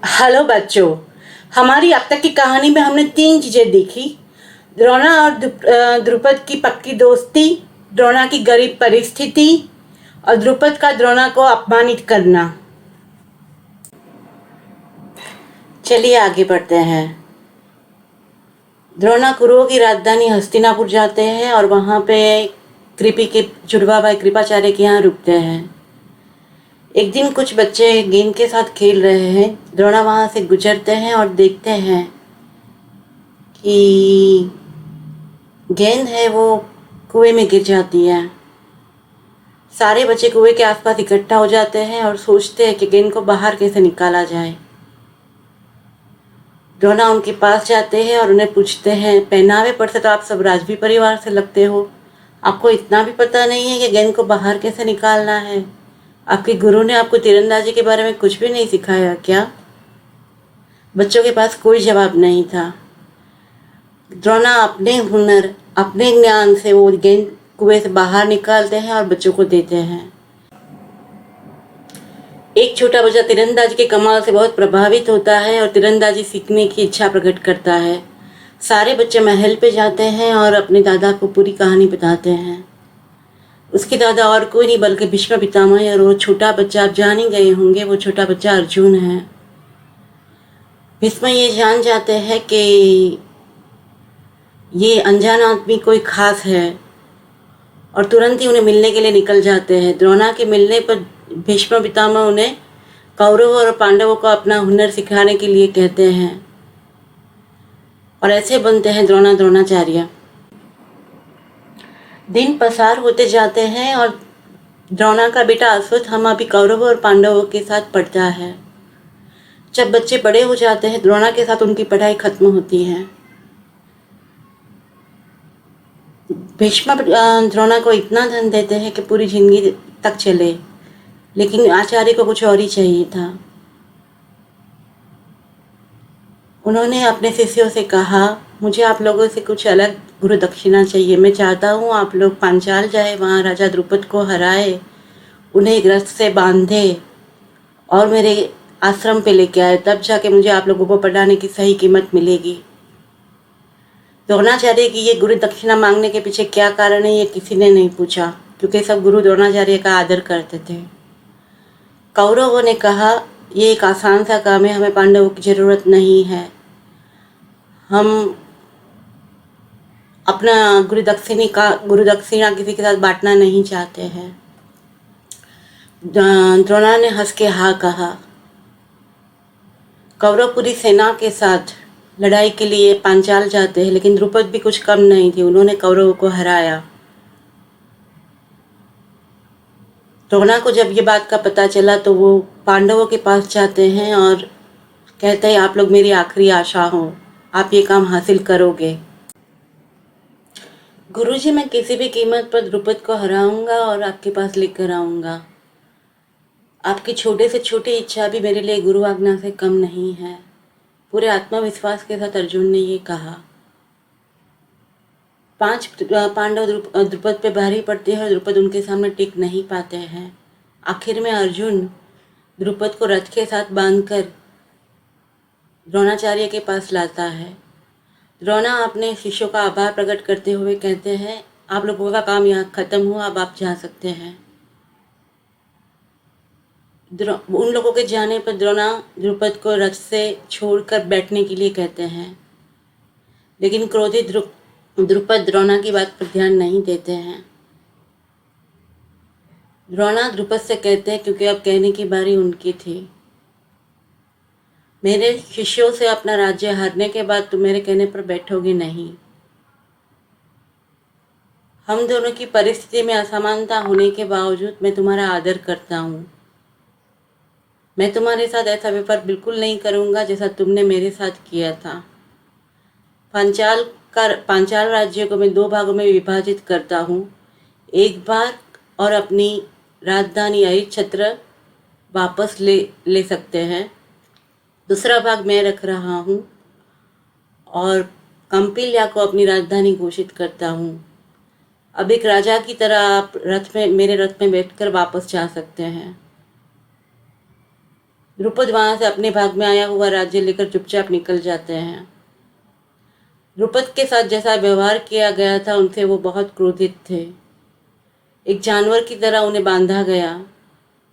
Hello बच्चों। हमारी अब तक की कहानी में हमने 3 चीज़ें देखी। द्रोणा और द्रुपद की पक्की दोस्ती, द्रोणा की गरीब परिस्थिति और द्रुपद का द्रोणा को अपमानित करना। चलिए आगे बढ़ते हैं। द्रोणा कुरुओं की राजधानी हस्तिनापुर जाते हैं और वहाँ पे कृपी के जुड़वा भाई कृपाचार्य के यहाँ रुकते हैं। एक दिन कुछ बच्चे गेंद के साथ खेल रहे हैं। द्रोणा वहाँ से गुजरते हैं और देखते हैं कि गेंद है वो कुएं में गिर जाती है। सारे बच्चे कुएं के आसपास इकट्ठा हो जाते हैं और सोचते हैं कि गेंद को बाहर कैसे निकाला जाए। द्रोणा उनके पास जाते हैं और उन्हें पूछते हैं, पहनावे पर से तो आप सब राजवी परिवार से लगते हो, आपको इतना भी पता नहीं है कि गेंद को बाहर कैसे निकालना है? आपके गुरु ने आपको तीरंदाजी के बारे में कुछ भी नहीं सिखाया क्या? बच्चों के पास कोई जवाब नहीं था। द्रोणा अपने हुनर, अपने ज्ञान से वो गेंद कुएं से बाहर निकालते हैं और बच्चों को देते हैं। एक छोटा बच्चा तीरंदाजी के कमाल से बहुत प्रभावित होता है और तीरंदाजी सीखने की इच्छा प्रकट करता है। सारे बच्चे महल पे जाते हैं और अपने दादा को पूरी कहानी बताते हैं। उसके दादा और कोई नहीं बल्कि भीष्म पितामह और वो छोटा बच्चा, आप जान ही गए होंगे, वो छोटा बच्चा अर्जुन है। भीष्म ये जान जाते हैं कि ये अनजान आदमी कोई खास है और तुरंत ही उन्हें मिलने के लिए निकल जाते हैं। द्रोणा के मिलने पर भीष्म पितामह उन्हें कौरवों और पांडवों को अपना हुनर सिखाने के लिए कहते हैं और ऐसे बनते हैं द्रोणाचार्य। दिन पसार होते जाते हैं और द्रोणा का बेटा अश्वत्थामा भी कौरवों और पांडवों के साथ पढ़ता है। जब बच्चे बड़े हो जाते हैं, द्रोणा के साथ उनकी पढ़ाई खत्म होती है। भीष्म द्रोणा को इतना धन देते हैं कि पूरी जिंदगी तक चले, लेकिन आचार्य को कुछ और ही चाहिए था। उन्होंने अपने शिष्यों से कहा, मुझे आप लोगों से कुछ अलग गुरु दक्षिणा चाहिए। मैं चाहता हूँ आप लोग पांचाल जाए, वहाँ राजा द्रुपद को हराए, उन्हें एक रथ से बांधे और मेरे आश्रम पे लेके आए, तब जाके मुझे आप लोगों को पढ़ाने की सही कीमत मिलेगी। द्रोणाचार्य की ये गुरु दक्षिणा मांगने के पीछे क्या कारण है, ये किसी ने नहीं पूछा, क्योंकि सब गुरु द्रोणाचार्य का आदर करते थे। कौरवों ने कहा, ये एक आसान सा काम है, हमें पांडवों की जरूरत नहीं है, हम अपना गुरु दक्षिणा किसी के साथ बांटना नहीं चाहते हैं। द्रोणा ने हंस के हाँ कहा। कौरव पूरी सेना के साथ लड़ाई के लिए पांचाल जाते हैं, लेकिन द्रुपद भी कुछ कम नहीं थे, उन्होंने कौरवों को हराया। द्रोणा को जब ये बात का पता चला तो वो पांडवों के पास जाते हैं और कहते हैं, आप लोग मेरी आखिरी आशा हो, आप ये काम हासिल करोगे। गुरुजी, मैं किसी भी कीमत पर द्रुपद को हराऊंगा और आपके पास लेकर आऊंगा। आपकी छोटे से छोटी इच्छा भी मेरे लिए गुरु आज्ञा से कम नहीं है। पूरे आत्मविश्वास के साथ अर्जुन ने ये कहा। 5 पांडव द्रुपद पे भारी पड़ते हैं और द्रुपद उनके सामने टिक नहीं पाते हैं। आखिर में अर्जुन द्रुपद को रथ के साथ बांधकर द्रोणाचार्य के पास लाता है। द्रोणा अपने शिष्यों का आभार प्रकट करते हुए कहते हैं, आप लोगों का काम यहाँ खत्म हुआ, अब आप जा सकते हैं। उन लोगों के जाने पर द्रोणा द्रुपद को रथ से छोड़कर बैठने के लिए कहते हैं, लेकिन क्रोधित द्रुपद द्रोणा की बात पर ध्यान नहीं देते हैं। द्रोणा द्रुपद से कहते हैं, क्योंकि अब कहने की बारी उनकी थी, मेरे शिष्यों से अपना राज्य हारने के बाद तुम मेरे कहने पर बैठोगे नहीं। हम दोनों की परिस्थिति में असमानता होने के बावजूद मैं तुम्हारा आदर करता हूँ। मैं तुम्हारे साथ ऐसा व्यवहार बिल्कुल नहीं करूँगा जैसा तुमने मेरे साथ किया था। पांचाल राज्य को मैं 2 भागों में विभाजित करता हूँ। एक भाग और अपनी राजधानी हरिश्चंद्र वापस ले सकते हैं, दूसरा भाग मैं रख रहा हूँ और कंपिल्या को अपनी राजधानी घोषित करता हूँ। अब एक राजा की तरह आप मेरे रथ में बैठकर वापस जा सकते हैं। द्रुपद वहाँ से अपने भाग में आया हुआ राज्य लेकर चुपचाप निकल जाते हैं। द्रुपद के साथ जैसा व्यवहार किया गया था उनसे वो बहुत क्रोधित थे। एक जानवर की तरह उन्हें बांधा गया,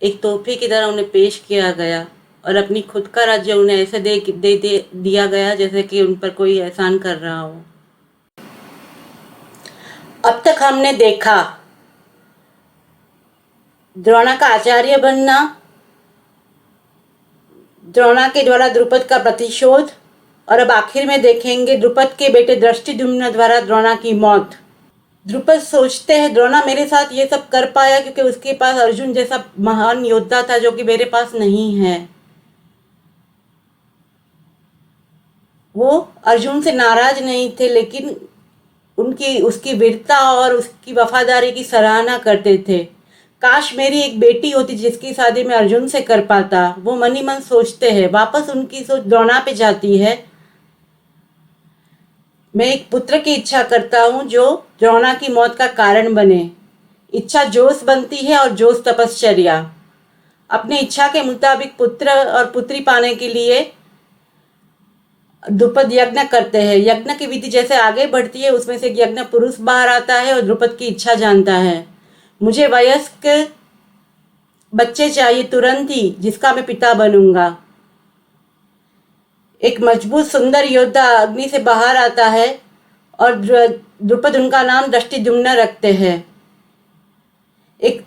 एक तोहफे की तरह उन्हें पेश किया गया और अपनी खुद का राज्य उन्हें ऐसे दे दिया गया जैसे कि उन पर कोई एहसान कर रहा हो। अब तक हमने देखा द्रोणा का आचार्य बनना, द्रोणा के द्वारा द्रुपद का प्रतिशोध, और अब आखिर में देखेंगे द्रुपद के बेटे दृष्टिद्युम्न द्वारा द्रोणा की मौत। द्रुपद सोचते हैं द्रोणा मेरे साथ ये सब कर पाया क्योंकि उसके पास अर्जुन जैसा महान योद्धा था जो कि मेरे पास नहीं है। वो अर्जुन से नाराज नहीं थे लेकिन उसकी वीरता और उसकी वफादारी की सराहना करते थे। काश मेरी एक बेटी होती जिसकी शादी मैं अर्जुन से कर पाता, वो मन ही मन सोचते हैं। वापस उनकी सोच द्रोणा पे जाती है। मैं एक पुत्र की इच्छा करता हूँ जो द्रोणा की मौत का कारण बने। इच्छा जोश बनती है और जोश तपश्चर्या। अपनी इच्छा के मुताबिक पुत्र और पुत्री पाने के लिए द्रुपद यज्ञ करते हैं। यज्ञ की विधि जैसे आगे बढ़ती है उसमें से यज्ञ पुरुष बाहर आता है और द्रुपद की इच्छा जानता है, मुझे वयस्क बच्चे चाहिए तुरंत ही जिसका मैं पिता बनूंगा। एक मजबूत सुंदर योद्धा अग्नि से बाहर आता है और द्रुपद उनका नाम दृष्टिद्युम्न रखते हैं। एक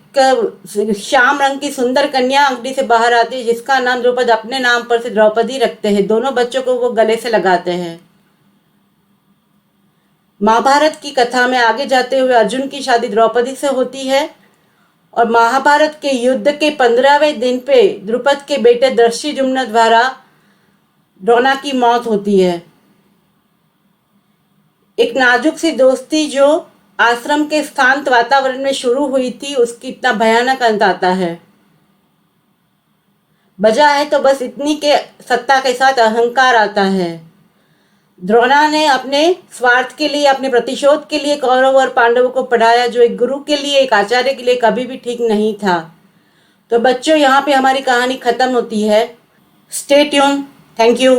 श्याम रंग की सुंदर कन्या अग्नि से बाहर आती है जिसका नाम द्रुपद अपने नाम पर से द्रौपदी रखते हैं। दोनों बच्चों को वो गले से लगाते हैं। महाभारत की कथा में आगे जाते हुए अर्जुन की शादी द्रौपदी से होती है और महाभारत के युद्ध के 15वें दिन पे द्रुपद के बेटे दृष्टिद्युम्न द्वारा द्रोणा की मौत होती है। एक नाजुक सी दोस्ती जो आश्रम के शांत वातावरण में शुरू हुई थी उसकी इतना भयानक अंत आता है। बजा है तो बस इतनी के सत्ता के साथ अहंकार आता है। द्रोणा ने अपने स्वार्थ के लिए, अपने प्रतिशोध के लिए कौरव और पांडवों को पढ़ाया जो एक गुरु के लिए, एक आचार्य के लिए कभी भी ठीक नहीं था। तो बच्चों यहाँ पे हमारी कहानी खत्म होती है। Stay tune. Thank you.